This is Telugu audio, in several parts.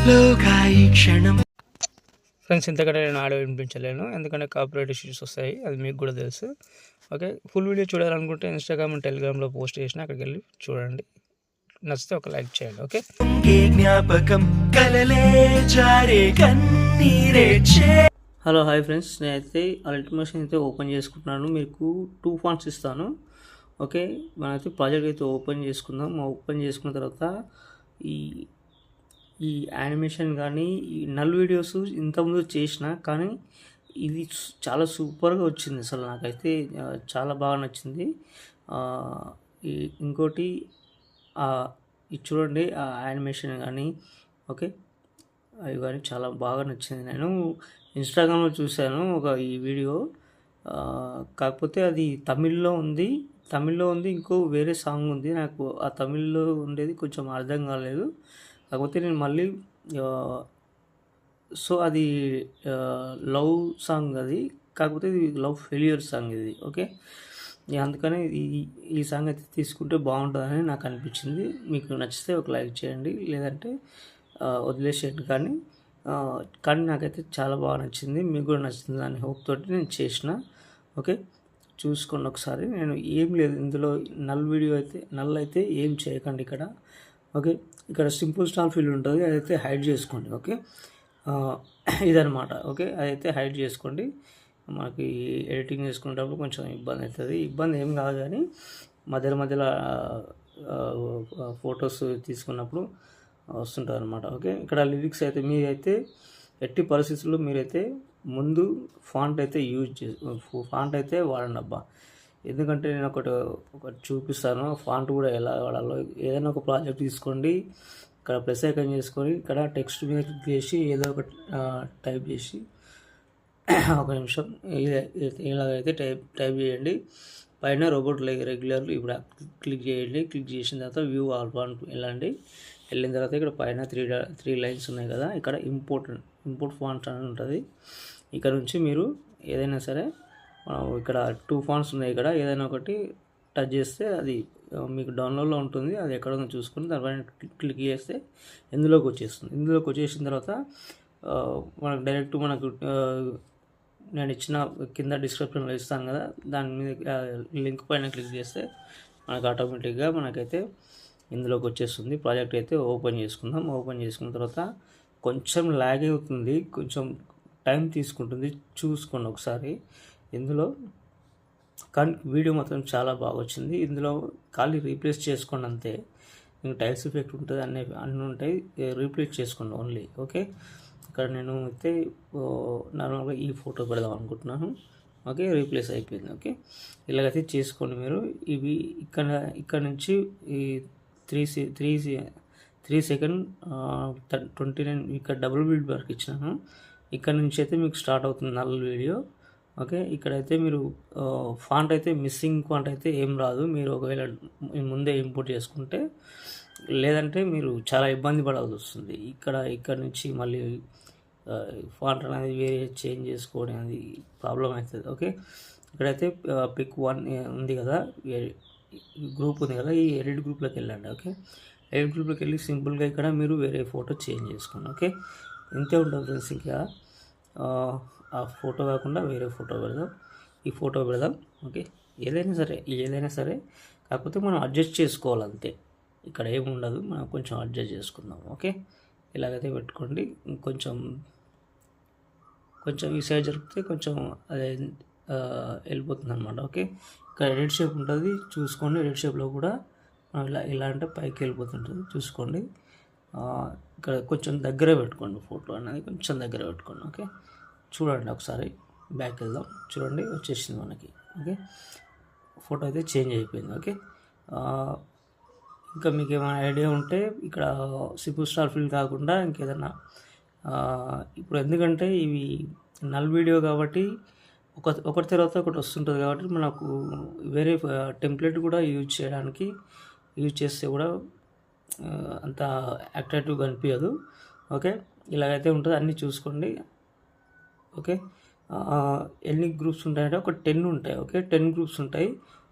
లోగా ఈ క్షణం. ఫ్రెండ్స్, ఇంతకంటే నేను ఆడియో వినిపించలేను, ఎందుకంటే కాపీరైట్ ఇష్యూస్ వస్తాయి, అది మీకు కూడా తెలుసు. ఓకే, ఫుల్ వీడియో చూడాలనుకుంటే ఇన్స్టాగ్రామ్ అండ్ టెలిగ్రామ్లో పోస్ట్ చేసిన, అక్కడికి వెళ్ళి చూడండి. నచ్చితే ఒక లైక్ చేయండి. ఓకే, జ్ఞాపకం కలలే జారే కన్నీరే. హలో, హాయ్ ఫ్రెండ్స్, నేనైతే అల్టిమేషన్ అయితే ఓపెన్ చేసుకుంటున్నాను. మీకు 2 ఫాంట్స్ ఇస్తాను. ఓకే, మనమైతే ప్రాజెక్ట్ అయితే ఓపెన్ చేసుకుందాం. ఓపెన్ చేసుకున్న తర్వాత ఈ యానిమేషన్ కానీ ఈ నల్ వీడియోస్ ఇంతకుముందు చేసిన, కానీ ఇది చాలా సూపర్గా వచ్చింది. అసలు నాకైతే చాలా బాగా నచ్చింది. ఇంకోటి ఇది చూడండి, ఆ యానిమేషన్ కానీ ఓకే, అవి కానీ చాలా బాగా నచ్చింది. నేను ఇన్స్టాగ్రామ్లో చూశాను ఈ వీడియో, కాకపోతే అది తమిళ్లో ఉంది. ఇంకో వేరే సాంగ్ ఉంది. నాకు ఆ తమిళ్లో ఉండేది కొంచెం అర్థం కాలేదు. కాకపోతే నేను మళ్ళీ సో అది లవ్ సాంగ్ అది, కాకపోతే ఇది లవ్ ఫెయిల్యూర్ సాంగ్ ఇది. ఓకే, అందుకని ఈ సాంగ్ అయితే తీసుకుంటే బాగుంటుందని నాకు అనిపించింది. మీకు నచ్చితే ఒక లైక్ చేయండి, లేదంటే వదిలేసేయండి. కానీ నాకైతే చాలా బాగా నచ్చింది, మీకు కూడా నచ్చింది అని హోప్ తోటి నేను చేసిన. ఓకే, చూసుకోండి ఒకసారి. నేను ఏం లేదు ఇందులో, నల్ అయితే ఏం చేయకండి ఇక్కడ. ఓకే, ఇక్కడ సింపుల్ స్టార్ ఫీల్ ఉంటుంది, అదైతే హైడ్ చేసుకోండి. ఓకే, ఇదనమాట. ఓకే, అదైతే హైడ్ చేసుకోండి. మనకి ఎడిటింగ్ చేసుకునేటప్పుడు కొంచెం ఇబ్బంది అవుతుంది. ఇబ్బంది ఏం కాదు, కానీ మధ్యలో ఫొటోస్ తీసుకున్నప్పుడు వస్తుంటుంది అనమాట. ఓకే, ఇక్కడ లిరిక్స్ అయితే మీరైతే ఎట్టి పరిస్థితుల్లో మీరైతే ముందు ఫాంట్ అయితే వాడండి అబ్బా. ఎందుకంటే నేను ఒకటి చూపిస్తాను, ఫాంట్ కూడా ఎలా వాడాలో. ఏదైనా ఒక ప్రాజెక్ట్ తీసుకోండి, ఇక్కడ ప్లస్ ఐకాన్ చేసుకొని ఇక్కడ టెక్స్ట్ మీద క్లిక్ చేసి ఏదో ఒకటి టైప్ చేసి ఒక నిమిషం ఇలాగైతే టైప్ చేయండి. పైన రోబోట్ రెగ్యులర్ ఇప్పుడు క్లిక్ చేయండి. క్లిక్ చేసిన తర్వాత వ్యూ ఆల్ ఫాంట్ వెళ్ళిన తర్వాత ఇక్కడ పైన 3 లైన్స్ ఉన్నాయి కదా, ఇక్కడ ఇంపోర్ట్ ఫాంట్స్ అని ఉంటుంది. ఇక్కడ నుంచి మీరు ఏదైనా సరే, ఇక్కడ 2 ఫాంట్స్ ఉన్నాయి, ఇక్కడ ఏదైనా ఒకటి టచ్ చేస్తే అది మీకు డౌన్లోడ్లో ఉంటుంది. అది ఎక్కడ ఉందో చూసుకుని దానిపైన క్లిక్ చేస్తే ఇందులోకి వచ్చేసిన తర్వాత మనకు నేను ఇచ్చిన కింద డిస్క్రిప్షన్లో ఇస్తాను కదా, దాని మీద లింక్ పైన క్లిక్ చేస్తే మనకు ఆటోమేటిక్గా మనకైతే ఇందులోకి వచ్చేస్తుంది. ప్రాజెక్ట్ అయితే ఓపెన్ చేసుకుందాం. ఓపెన్ చేసుకున్న తర్వాత కొంచెం ల్యాగ్ అవుతుంది, కొంచెం టైం తీసుకుంటుంది, చూసుకోండి ఒకసారి ఇందులో. కానీ వీడియో మాత్రం చాలా బాగా వచ్చింది. ఇందులో ఖాళీ రీప్లేస్ చేసుకోండి అంతే. మీకు టైల్స్ ఎఫెక్ట్ ఉంటుంది, అన్నీ ఉంటాయి, రీప్లేస్ చేసుకోండి ఓన్లీ. ఓకే, ఇక్కడ నేను అయితే నార్మల్గా ఈ ఫోటో పెడదాం అనుకుంటున్నాను. ఓకే, రీప్లేస్ అయిపోయింది. ఓకే, ఇలాగైతే చేసుకోండి మీరు. ఇవి ఇక్కడ నుంచి ఈ 3 సెకండ్ 29 ఇక్కడ డబుల్ బీట్ వరకు ఇచ్చినాను. ఇక్కడ నుంచి అయితే మీకు స్టార్ట్ అవుతుంది నల్ వీడియో. ఓకే, ఇక్కడైతే మీరు ఫాంట్ అయితే మిస్సింగ్ ఫాంట్ అయితే ఏం రాదు, మీరు ఒకవేళ ముందే ఇంపోర్ట్ చేసుకుంటే. లేదంటే మీరు చాలా ఇబ్బంది పడాల్సి వస్తుంది. ఇక్కడ నుంచి మళ్ళీ ఫాంట్ అనేది వేరే చేంజ్ చేసుకోవడం అది ప్రాబ్లం అవుతుంది. ఓకే, ఇక్కడైతే పిక్ 1 ఉంది కదా, గ్రూప్ ఉంది కదా, ఈ ఎడిట్ గ్రూప్లోకి వెళ్ళండి. ఓకే, ఎడిట్ గ్రూప్లోకి వెళ్ళి సింపుల్గా ఇక్కడ మీరు వేరే ఫోటో చేంజ్ చేసుకోండి. ఓకే, ఇంతే ఉంటుంది ఫ్రెండ్స్. ఇంకా ఆ ఫోటో కాకుండా వేరే ఫోటో పెడదాం, ఈ ఫోటో పెడదాం. ఓకే, ఏదైనా సరే కాకపోతే మనం అడ్జస్ట్ చేసుకోవాలి అంతే, ఇక్కడ ఏమి ఉండదు, మనం కొంచెం అడ్జస్ట్ చేసుకుందాం. ఓకే, ఇలాగైతే పెట్టుకోండి. కొంచెం ఈ సైడ్ జరిపితే కొంచెం అదే వెళ్ళిపోతుంది అనమాట. ఓకే, ఇక్కడ ఎడిట్ షేప్ ఉంటుంది, చూసుకోండి. ఎడిట్ షేప్లో కూడా ఇలా అంటే పైకి వెళ్ళిపోతుంటుంది, చూసుకోండి. ఇక్కడ కొంచెం దగ్గర పెట్టుకోండి, ఫోటో అనేది కొంచెం దగ్గర పెట్టుకోండి. ఓకే, చూడండి ఒకసారి, బ్యాక్ వెళ్దాం, చూడండి వచ్చేసింది మనకి. ఓకే, ఫోటో అయితే చేంజ్ అయిపోయింది. ఓకే, ఇంకా మీకు ఏమైనా ఐడియా ఉంటే ఇక్కడ సింపుల్ స్టార్ ఫీల్ కాకుండా ఇంకేదన్నా, ఇప్పుడు ఎందుకంటే ఇవి నల్ వీడియో కాబట్టి ఒకటి తర్వాత ఒకటి వస్తుంటుంది కాబట్టి మనకు వేరే టెంప్లెట్ కూడా యూజ్ చేస్తే కూడా అంత అట్రాక్టివ్గా అనిపించదు. ఓకే, ఇలాగైతే ఉంటుంది, అన్నీ చూసుకోండి. ఓకే, ఎన్ని గ్రూప్స్ ఉంటాయంటే ఒక 10 ఉంటాయి. ఓకే, 10 గ్రూప్స్ ఉంటాయి.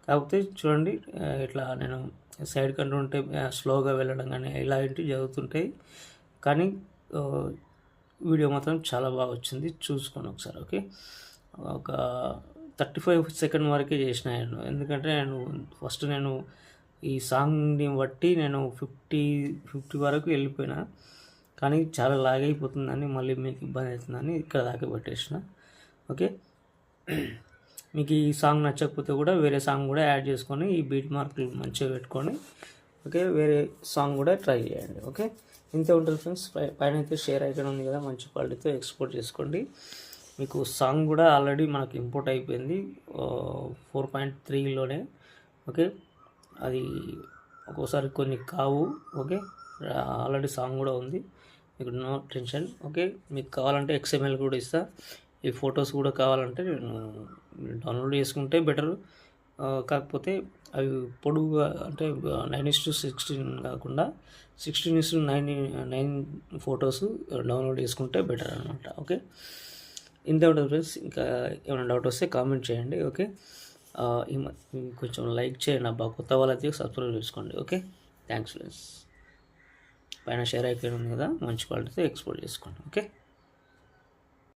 కాకపోతే చూడండి, ఇట్లా నేను సైడ్ కంటూ ఉంటే స్లోగా వెళ్ళడం కానీ ఇలాంటివి జరుగుతుంటాయి. కానీ వీడియో మాత్రం చాలా బాగా వచ్చింది, చూసుకోండి ఒకసారి. ఓకే, ఒక 35 సెకండ్ వరకే చేసిన నేను, ఎందుకంటే ఫస్ట్ నేను ఈ సాంగ్ని బట్టి నేను 50 వరకు వెళ్ళిపోయినా, కానీ చాలా లాగ్ అయిపోతుందని మళ్ళీ మీకు ఇబ్బంది అవుతుందని ఇక్కడ దాకా పెట్టేసిన. ఓకే, మీకు ఈ సాంగ్ నచ్చకపోతే కూడా వేరే సాంగ్ కూడా యాడ్ చేసుకొని ఈ బీట్ మార్కులు మంచిగా పెట్టుకొని ఓకే వేరే సాంగ్ కూడా ట్రై చేయండి. ఓకే, ఇంతే ఉంటుంది ఫ్రెండ్స్. పైన అయితే షేర్ ఐకాన్ ఉంది కదా, మంచి క్వాలిటీతో ఎక్స్పోర్ట్ చేసుకోండి. మీకు సాంగ్ కూడా ఆల్రెడీ మనకు ఇంపోర్ట్ అయిపోయింది 4.3లోనే. ఓకే, అది ఒక్కోసారి కొన్ని కావు. ఓకే, ఆల్రెడీ సాంగ్ కూడా ఉంది, మీకు నో టెన్షన్. ఓకే, మీకు కావాలంటే XML కూడా ఇస్తా, ఈ ఫొటోస్ కూడా కావాలంటే డౌన్లోడ్ చేసుకుంటే బెటర్. కాకపోతే అవి పొడుగుగా అంటే 9:16 కాకుండా 16:9 ఫొటోస్ డౌన్లోడ్ చేసుకుంటే బెటర్ అనమాట. ఓకే, ఇంత ఉంటుంది ఫ్రెండ్స్. ఇంకా ఏమైనా డౌట్ వస్తే కామెంట్ చేయండి. ఓకే, కొంచెం లైక్ చేయండి అబ్బా, కొత్త వాళ్ళైతే సబ్స్క్రైబ్ చేసుకోండి. Okay, thanks friends. పైన షేర్ అయిపోయింది కదా, మంచి క్వాలిటీతో ఎక్స్పోర్ట్ చేసుకోండి. ఓకే.